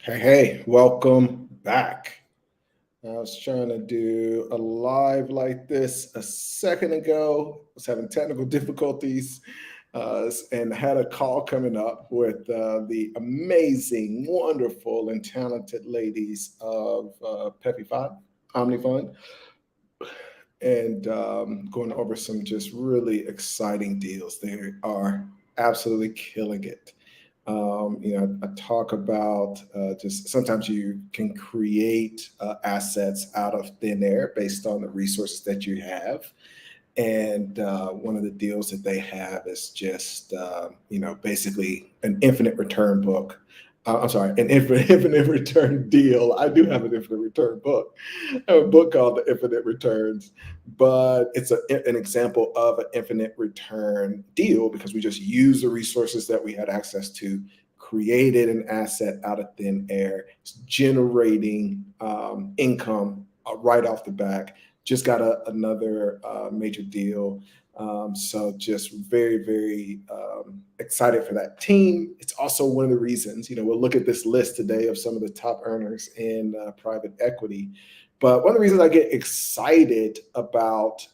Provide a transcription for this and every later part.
Hey, welcome back. I was trying to do a live like this a second ago. I was having technical difficulties and had a call coming up with the amazing, wonderful, and talented ladies of Peppy Five, Omni Fund, and going over some just really exciting deals. They are absolutely killing it. I talk about just sometimes you can create assets out of thin air based on the resources that you have. And one of the deals that they have is just, basically an infinite return book. I'm sorry, an infinite return deal. I do have an infinite return book. I have a book called The Infinite Returns, but it's an example of an infinite return deal because we just use the resources that we had access to, created an asset out of thin air, it's generating income right off the back. Just got another major deal. So just very, very excited for that team. It's also one of the reasons, we'll look at this list today of some of the top earners in private equity. But one of the reasons I get excited about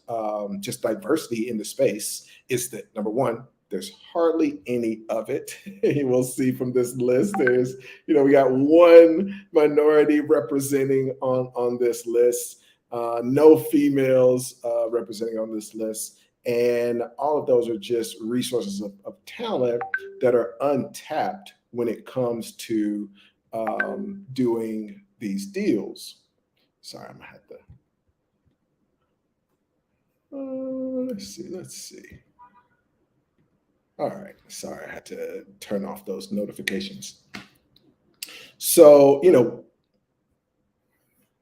just diversity in the space is that number one, there's hardly any of it. You will see from this list, we got one minority representing on this list. No females representing on this list. And all of those are just resources of talent that are untapped when it comes to doing these deals. Sorry, I'm gonna have to. Let's see. All right, sorry, I had to turn off those notifications. So,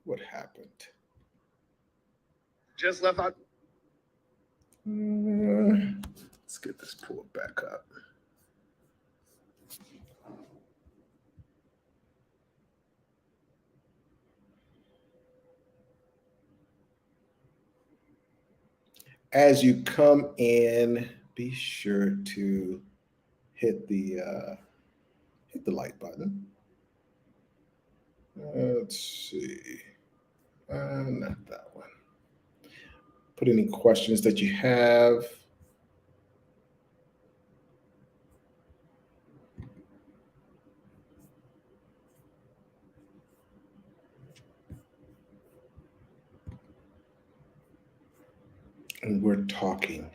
what happened? Just left out. Let's get this pulled back up. As you come in, be sure to hit the like button. Let's see. Not that one. Put any questions that you have. And we're talking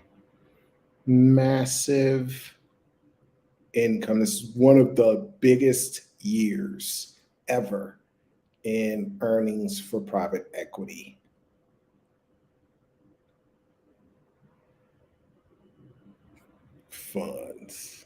massive income. This is one of the biggest years ever in earnings for private equity. Funds.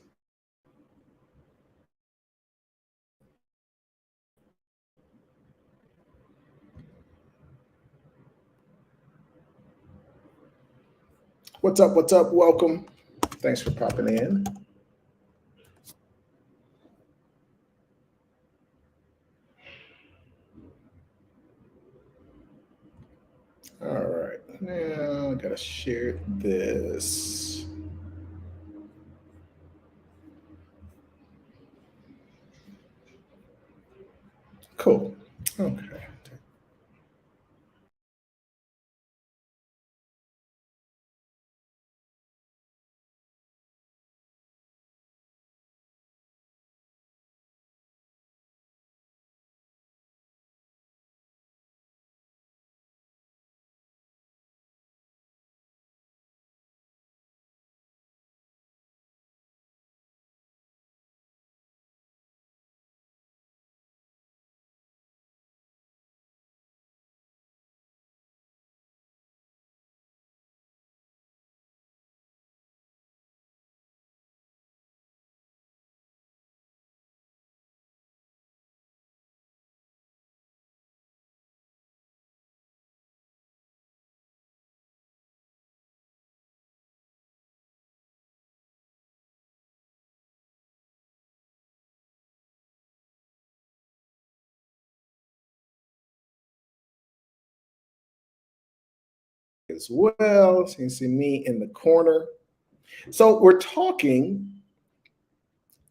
What's up? What's up? Welcome. Thanks for popping in. All right. Now I gotta share this. Cool. Okay. As well. So you can see me in the corner. So we're talking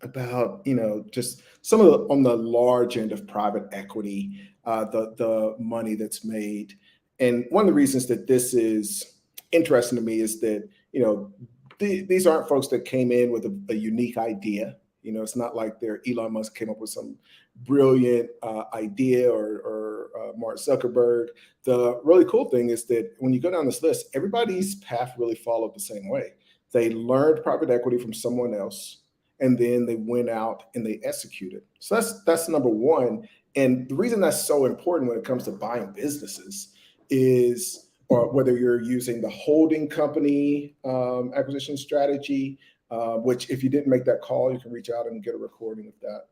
about, just some of the on the large end of private equity, the money that's made. And one of the reasons that this is interesting to me is that, these aren't folks that came in with a unique idea. It's not like they're Elon Musk came up with some brilliant idea, or Mark Zuckerberg. The really cool thing is that when you go down this list, everybody's path really followed the same way. They learned private equity from someone else, and then they went out and they executed. So that's number one. And the reason that's so important when it comes to buying businesses is, or whether you're using the holding company acquisition strategy, which if you didn't make that call, you can reach out and get a recording of that,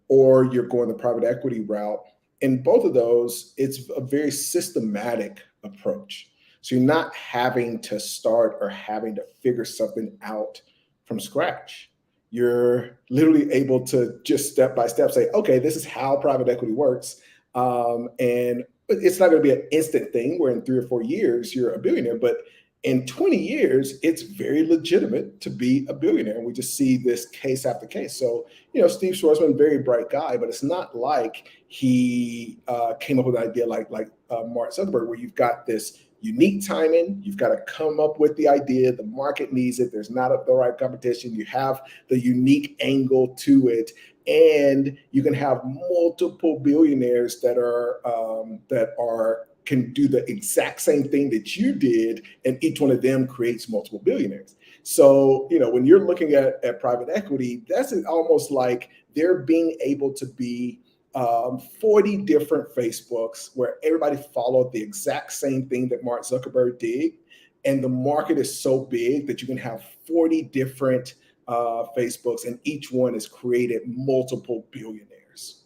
or you're going the private equity route. In both of those, it's a very systematic approach. So you're not having to start or having to figure something out from scratch. You're literally able to just step by step say, okay, this is how private equity works. And it's not going to be an instant thing where in 3 or 4 years you're a billionaire, but in 20 years, it's very legitimate to be a billionaire. And we just see this case after case. So, Steve Schwarzman, very bright guy, but it's not like he came up with an idea like Mark Zuckerberg, where you've got this unique timing. You've got to come up with the idea. The market needs it. There's not the right competition. You have the unique angle to it. And you can have multiple billionaires that are can do the exact same thing that you did, and each one of them creates multiple billionaires. So, when you're looking at private equity, that's almost like they're being able to be 40 different Facebooks where everybody followed the exact same thing that Mark Zuckerberg did. And the market is so big that you can have 40 different Facebooks, and each one has created multiple billionaires.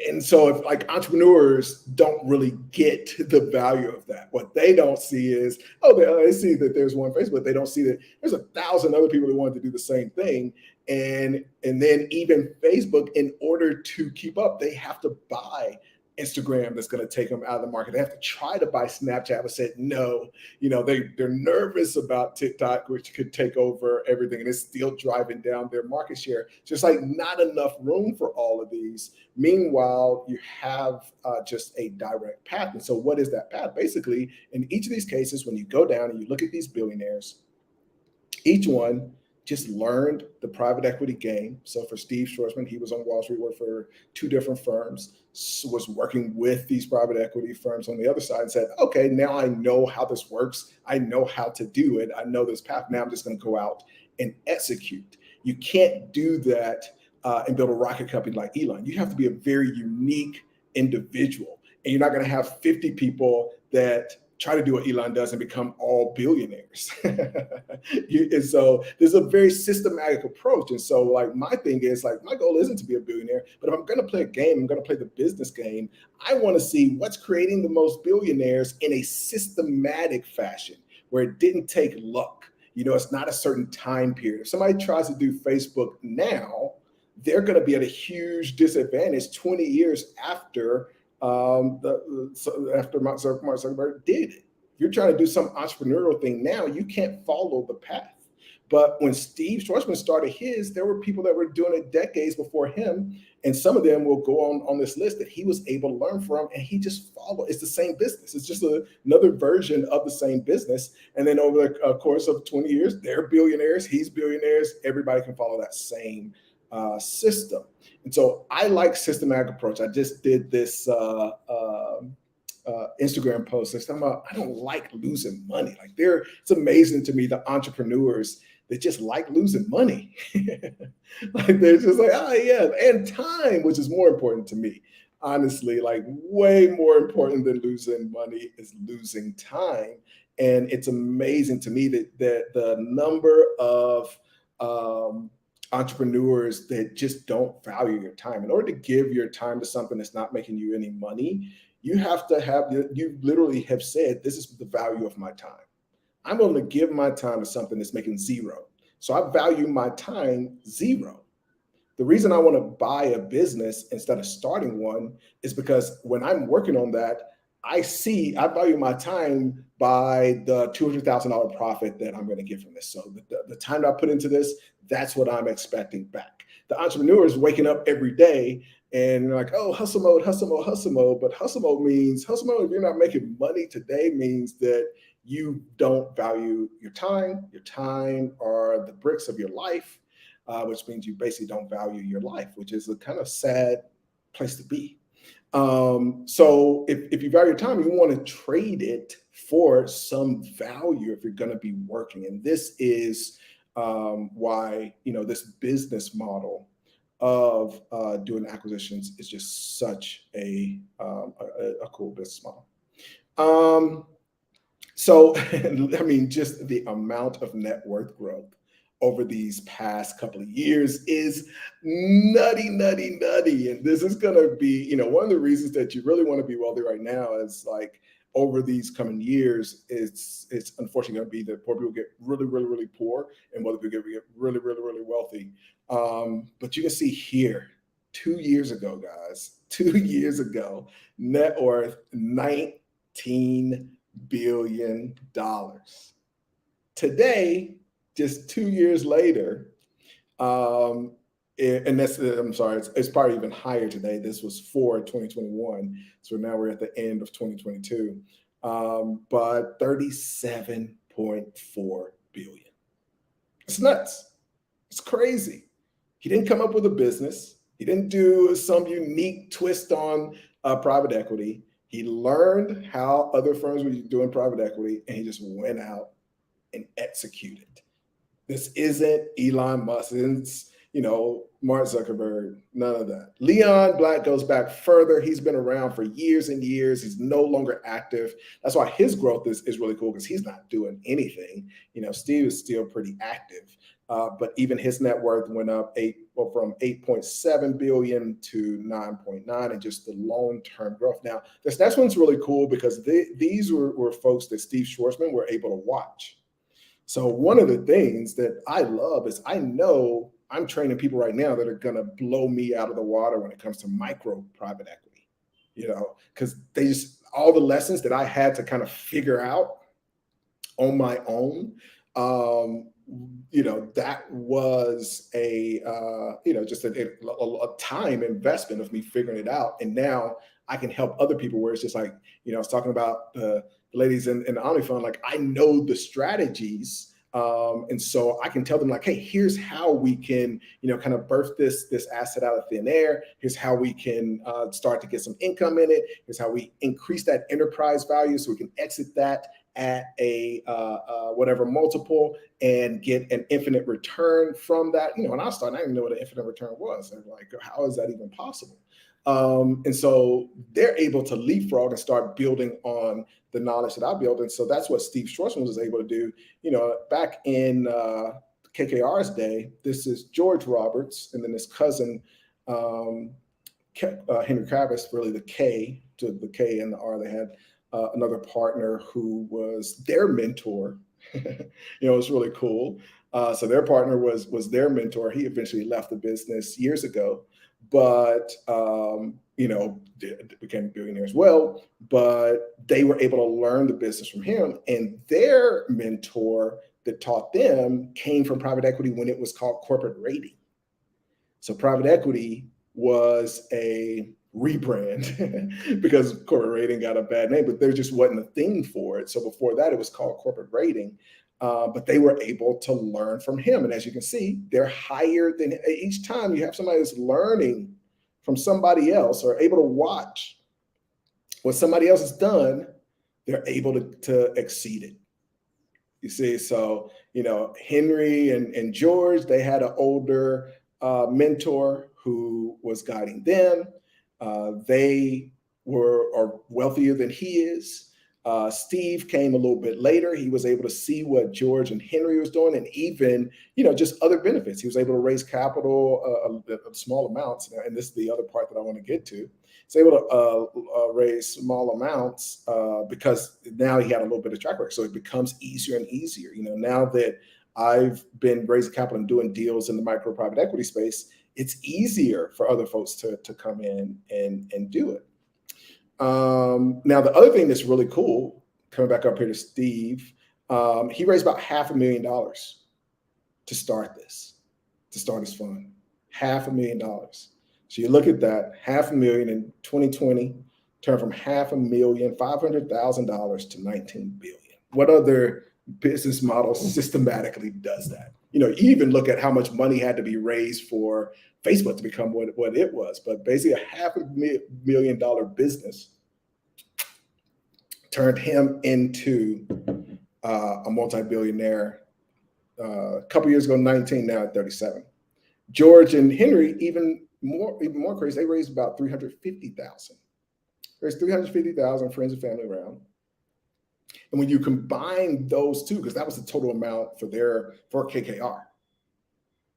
And so if like entrepreneurs don't really get the value of that, what they don't see is, they see that there's one Facebook, they don't see that there's 1,000 other people that want to do the same thing. And then even Facebook, in order to keep up, they have to buy Instagram that's going to take them out of the market. They have to try to buy Snapchat, but said no. They're nervous about TikTok, which could take over everything, and it's still driving down their market share. Just like not enough room for all of these. Meanwhile, you have just a direct path. And so, what is that path? Basically, in each of these cases, when you go down and you look at these billionaires, each one just learned the private equity game. So for Steve Schwarzman, he was on Wall Street, worked for two different firms, was working with these private equity firms on the other side, and said, okay, now I know how this works. I know how to do it. I know this path. Now I'm just going to go out and execute. You can't do that and build a rocket company like Elon. You have to be a very unique individual. And you're not going to have 50 people that try to do what Elon does and become all billionaires. And so there's a very systematic approach. And so like my thing is like, my goal isn't to be a billionaire, but if I'm going to play a game, I'm going to play the business game. I want to see what's creating the most billionaires in a systematic fashion where it didn't take luck. It's not a certain time period. If somebody tries to do Facebook now, they're going to be at a huge disadvantage 20 years after after Mark Zuckerberg did it. If you're trying to do some entrepreneurial thing now, you can't follow the path. But when Steve Schwarzman started his, there were people that were doing it decades before him. And some of them will go on this list that he was able to learn from, and he just followed. It's the same business. It's just another version of the same business. And then over the course of 20 years, they're billionaires, he's billionaires. Everybody can follow that same system. And so I like systematic approach. I just did this Instagram post that's talking about I don't like losing money. Like it's amazing to me the entrepreneurs that just like losing money. Like they're just like, oh yeah, and time, which is more important to me. Honestly, like way more important than losing money is losing time. And it's amazing to me that the number of entrepreneurs that just don't value your time. In order to give your time to something that's not making you any money, you have to you literally have said, this is the value of my time. I'm going to give my time to something that's making zero. So I value my time zero. The reason I want to buy a business instead of starting one is because when I'm working on that, I value my time by the $200,000 profit that I'm going to get from this. So the time that I put into this, that's what I'm expecting back. The entrepreneur is waking up every day and you're like, oh, hustle mode, hustle mode, hustle mode. But hustle mode, if you're not making money today, means that you don't value your time. Your time are the bricks of your life, which means you basically don't value your life, which is a kind of sad place to be. So if you value your time, you want to trade it for some value if you're going to be working. And this is why, this business model of doing acquisitions is just such a cool business model. So, I mean, just the amount of net worth growth over these past couple of years is nutty, nutty, nutty. And this is going to be, one of the reasons that you really want to be wealthy right now is like over these coming years, it's unfortunately going to be that poor people get really, really, really poor and wealthy people get really, really, really wealthy. But you can see here, 2 years ago, guys, 2 years ago, net worth $19 billion. Today, just 2 years later, and that's, I'm sorry, it's probably even higher today. This was for 2021. So now we're at the end of 2022. But 37.4 billion. It's nuts. It's crazy. He didn't come up with a business. He didn't do some unique twist on private equity. He learned how other firms were doing private equity, and he just went out and executed. This isn't Elon Musk. It's, Mark Zuckerberg, none of that. Leon Black goes back further. He's been around for years and years. He's no longer active. That's why his growth is really cool, because he's not doing anything. Steve is still pretty active. But even his net worth went up from 8.7 billion to 9.9, and just the long-term growth. Now, this next one's really cool because these were folks that Steve Schwarzman were able to watch. So one of the things that I love is I know I'm training people right now that are going to blow me out of the water when it comes to micro private equity, because all the lessons that I had to kind of figure out on my own, that was just a time investment of me figuring it out. And now I can help other people where it's just like, I was talking about the ladies in the Omni Fund, like I know the strategies. And so I can tell them like, hey, here's how we can, kind of birth this asset out of thin air. Here's how we can start to get some income in it. Here's how we increase that enterprise value so we can exit that at a whatever multiple and get an infinite return from that. When I started, I didn't know what an infinite return was. And like, how is that even possible? And so they're able to leapfrog and start building on the knowledge that I built. And so that's what Steve Schwarzman was able to do. Back in KKR's day, this is George Roberts, and then his cousin, Henry Kravis, really the K, to the K and the R. They had another partner who was their mentor. It's really cool. So their partner was their mentor. He eventually left the business years ago, but became a billionaire as well. But they were able to learn the business from him, and their mentor that taught them came from private equity when it was called corporate rating. So private equity was a rebrand because corporate rating got a bad name, but there just wasn't a thing for it. So before that, it was called corporate rating. But they were able to learn from him. And as you can see, they're higher than each time you have somebody that's learning from somebody else or able to watch what somebody else has done, they're able to exceed it. You see, so, Henry and George, they had an older mentor who was guiding them. They are wealthier than he is. Steve came a little bit later. He was able to see what George and Henry was doing, and even, just other benefits. He was able to raise capital of small amounts. And this is the other part that I want to get to. He's able to raise small amounts because now he had a little bit of track record. So it becomes easier and easier. Now that I've been raising capital and doing deals in the micro private equity space, it's easier for other folks to come in and do it. Now, the other thing that's really cool, Coming back up here to Steve, he raised about $500,000 to start this, to start his fund. $500,000. So you look at that, 500,000 in 2020 turned from 500,000, $500,000 to 19 billion. What other business model systematically does that? You even look at how much money had to be raised for Facebook to become what it was. But basically, a $500,000 business turned him into a multi-billionaire a couple years ago, 19, now at 37. George and Henry, even more crazy, they raised about 350,000. There's 350,000 friends and family around. And when you combine those two, because that was the total amount for KKR.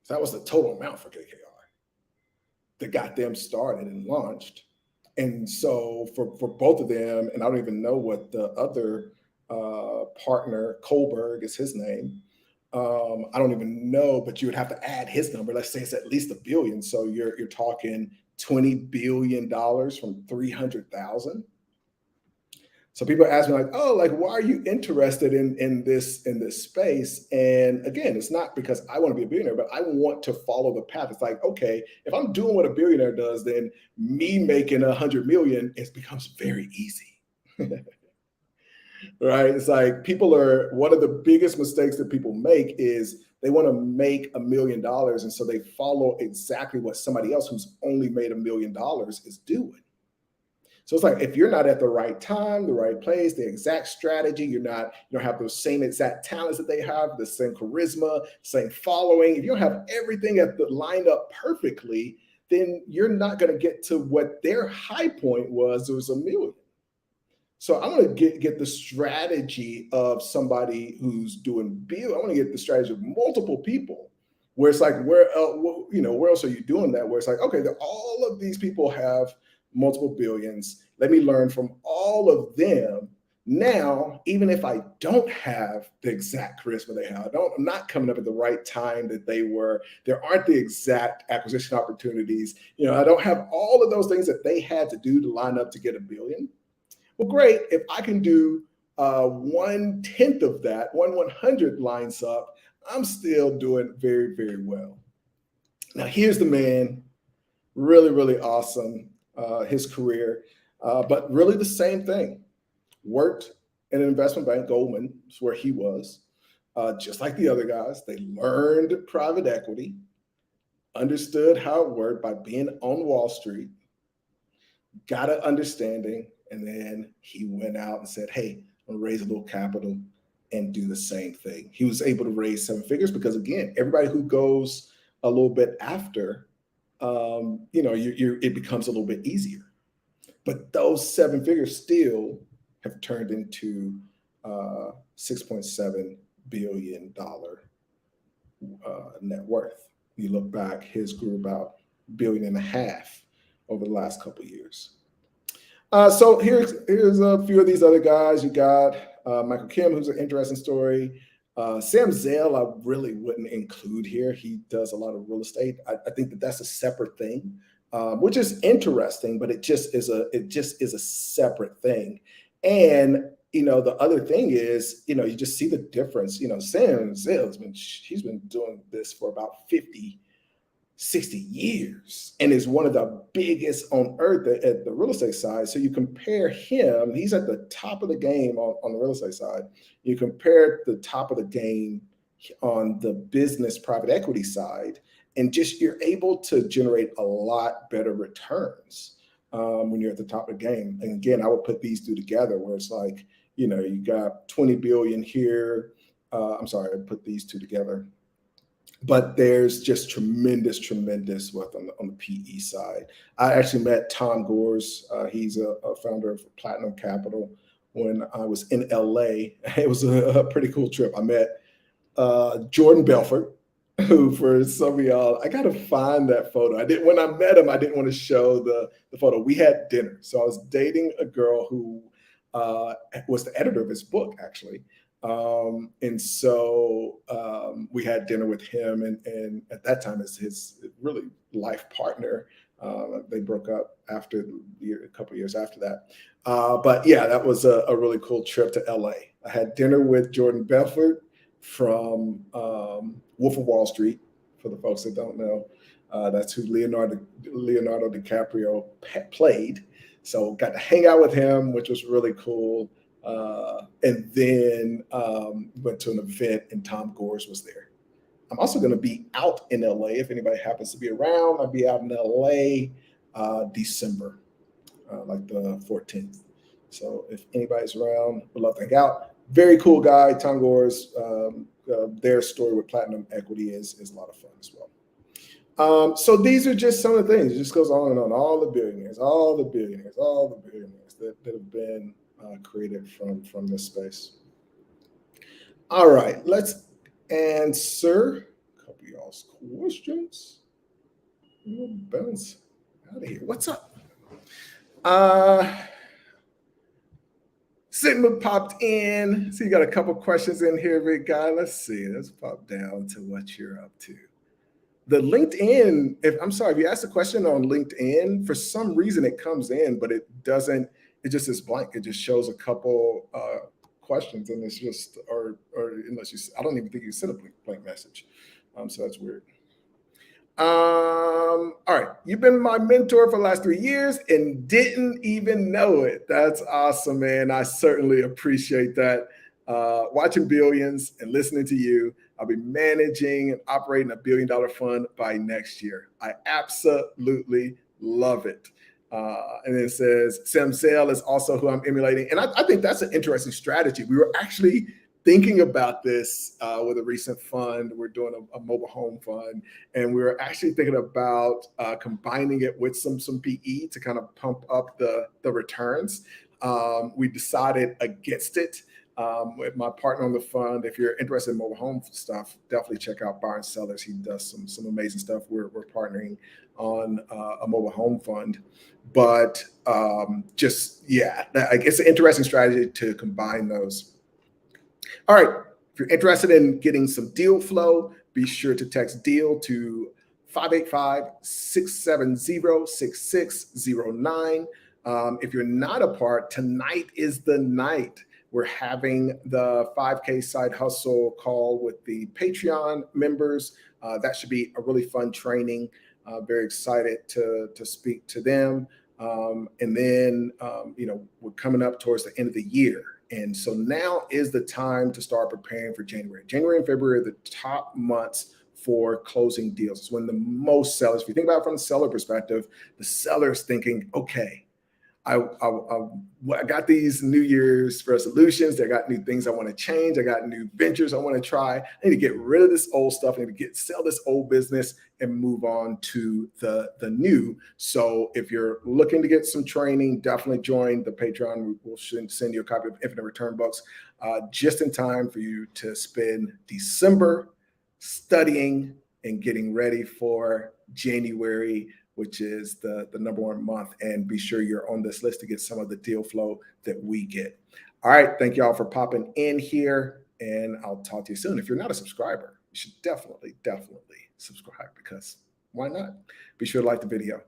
So that was the total amount for KKR that got them started and launched. And so for both of them, and I don't even know what the other partner, Kohlberg is his name. I don't even know, but you would have to add his number. Let's say it's at least $1 billion. So you're talking $20 billion from 300,000. So people ask me like, oh, like, why are you interested in this space? And again, it's not because I want to be a billionaire, but I want to follow the path. It's like, okay, if I'm doing what a billionaire does, then me making 100 million, it becomes very easy. Right? It's like one of the biggest mistakes that people make is they want to make $1 million. And so they follow exactly what somebody else who's only made $1 million is doing. So it's like, if you're not at the right time, the right place, the exact strategy, you don't have those same exact talents that they have, the same charisma, same following. If you don't have everything lined up perfectly, then you're not going to get to what their high point was. It was $1 million. So I want to get the strategy of somebody who's doing I want to get the strategy of multiple people, where it's like, where else are you doing that? Where it's like, okay, all of these people have multiple billions. Let me learn from all of them. Now, even if I don't have the exact charisma they have, I'm not coming up at the right time that they were, there aren't the exact acquisition opportunities. I don't have all of those things that they had to do to line up to get $1 billion. Well, great. If I can do 1/10 of that, 1/100 lines up, I'm still doing very, very well. Now, here's the man, really, really awesome, his career, but really the same thing. Worked in an investment bank, Goldman is where he was, just like the other guys. They learned private equity, understood how it worked by being on Wall Street, got an understanding, and then he went out and said, hey, I'm gonna raise a little capital and do the same thing. He was able to raise 7 figures because, again, everybody who goes a little bit after, it becomes a little bit easier. But those 7 figures still have turned into $6.7 billion net worth. You look back, his grew about $1.5 billion over the last couple of years. So here's a few of these other guys. You got Michael Kim, who's an interesting story. Sam Zell, I really wouldn't include here. He does a lot of real estate. I think that's a separate thing, which is interesting, but it just is a separate thing. And the other thing is, you just see the difference. Sam Zell he's been doing this for about 50, 60 years and is one of the biggest on earth at the real estate side. So you compare him, he's at the top of the game on the real estate side. You compare the top of the game on the business private equity side, and just you're able to generate a lot better returns when you're at the top of the game. And again, I would put these two together where it's like, you got 20 billion here. I'm sorry, I put these two together. But there's just tremendous wealth on the PE side. I actually met Tom Gores. He's a founder of Platinum Capital when I was in LA. It was a pretty cool trip. I met Jordan Belfort, who for some of y'all, I got to find that photo. When I met him, I didn't want to show the photo. We had dinner. So I was dating a girl who was the editor of his book, actually. And so we had dinner with him, and at that time, as his really life partner, They broke up after a couple years after that. But yeah, that was a really cool trip to LA. I had dinner with Jordan Belfort from Wolf of Wall Street. For the folks that don't know, that's who Leonardo DiCaprio played. So got to hang out with him, which was really cool. And then went to an event, and Tom Gores was there. I'm also going to be out in LA. If anybody happens to be around, I'll be out in LA December, like the 14th. So if anybody's around, would love to hang out. Very cool guy, Tom Gores. Their story with Platinum Equity is a lot of fun as well. So these are just some of the things. It just goes on and on. All the billionaires that have been created from this space. All right, let's answer a couple of y'all's questions. We'll bounce out of here. What's up? Sigma popped in. So you got a couple questions in here, big guy. Let's see. Let's pop down to what you're up to. The LinkedIn, if you ask a question on LinkedIn, for some reason it comes in, but it doesn't, it just is blank. It just shows a couple questions, and it's just, or unless you, I don't even think you sent a blank message. So that's weird. All right. You've been my mentor for the last 3 years and didn't even know it. That's awesome, man. I certainly appreciate that. Watching Billions and listening to you, I'll be managing and operating $1 billion fund by next year. I absolutely love it. And then it says, Sam Sale is also who I'm emulating. And I think that's an interesting strategy. We were actually thinking about this with a recent fund. We're doing a mobile home fund, and we were actually thinking about combining it with some PE to kind of pump up the returns. We decided against it. With my partner on the fund, if you're interested in mobile home stuff, definitely check out Byron Sellers. He does some amazing stuff. We're partnering on a mobile home fund, but it's an interesting strategy to combine those. All right, if you're interested in getting some deal flow, be sure to text deal to 585-670-6609. If you're not a part, tonight is the night. We're having the 5K side hustle call with the Patreon members. That should be a really fun training. Very excited to speak to them. And then, we're coming up towards the end of the year. And so now is the time to start preparing for January. January and February are the top months for closing deals. It's when the most sellers, if you think about it from the seller perspective, the seller's thinking, okay, I got these New Year's resolutions. I got new things I want to change. I got new ventures I want to try. I need to get rid of this old stuff. I need to sell this old business and move on to the new. So if you're looking to get some training, definitely join the Patreon. We'll send you a copy of Infinite Return books just in time for you to spend December studying and getting ready for January, which is the number one month. And be sure you're on this list to get some of the deal flow that we get. All right. Thank y'all for popping in here, and I'll talk to you soon. If you're not a subscriber, you should definitely subscribe, because why not? Be sure to like the video.